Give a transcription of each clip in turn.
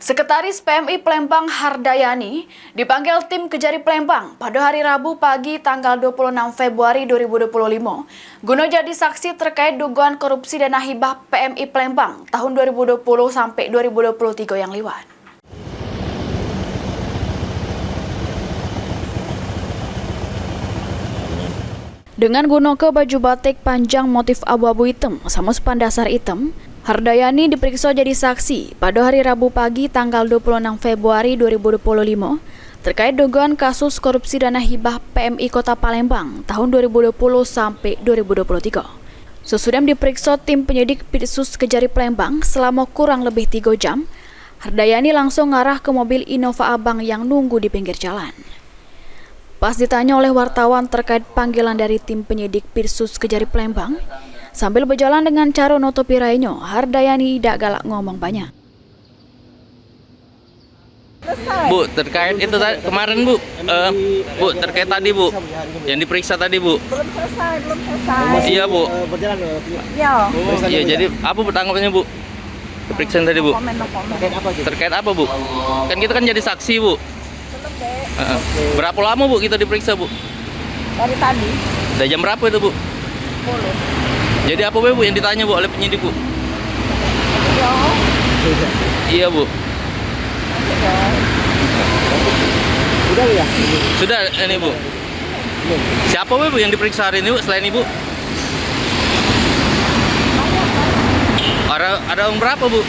Sekretaris PMI Palembang Hardayani dipanggil tim Kejari Palembang pada hari Rabu pagi tanggal 26 Februari 2025 guna jadi saksi terkait dugaan korupsi dana hibah PMI Palembang tahun 2020 sampai 2023 yang lewat. Dengan gunung ke baju batik panjang motif abu-abu hitam sama span dasar hitam, Hardayani diperiksa jadi saksi pada hari Rabu pagi tanggal 26 Februari 2025 terkait dugaan kasus korupsi dana hibah PMI Kota Palembang tahun 2020 sampai 2023. Sesudah diperiksa tim penyidik Pitsus Kejari Palembang selama kurang lebih 3 jam, Hardayani langsung ngarah ke mobil Innova Abang yang nunggu di pinggir jalan. Pas ditanya oleh wartawan terkait panggilan dari tim penyidik Pitsus Kejari Palembang, sambil berjalan dengan cara nutupi rainyo, Hardayani tidak galak ngomong banyak. Bu, terkait itu kemarin Bu, Bu terkait tadi Bu, yang diperiksa tadi Bu. Belum selesai. Iya Bu. Berjalan. Iya. Iya, jadi apa tanggapannya Bu? Pemeriksaan tadi Bu. Komen. Terkait apa Bu? Kan kita kan jadi saksi Bu. Belum deh. Berapa lama Bu kita diperiksa Bu? Dari tadi. Dari jam berapa itu Bu? 10. Jadi apa Bu yang ditanya Bu oleh penyidik Bu? Iya. Iya Bu. Sudah ya? Sudah ini Bu. Siapa Bu yang diperiksa hari ini Bu selain Ibu? Ada orang berapa Bu?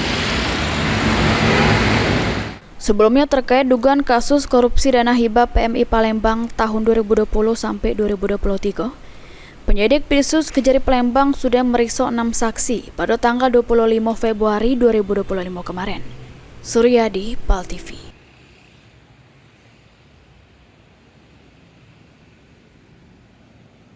Sebelumnya terkait dugaan kasus korupsi dana hibah PMI Palembang tahun 2020 sampai 2023, penyidik Pitsus Kejari Palembang sudah meriksa 6 saksi pada tanggal 25 Februari 2025 kemarin. Suryadi, PAL TV.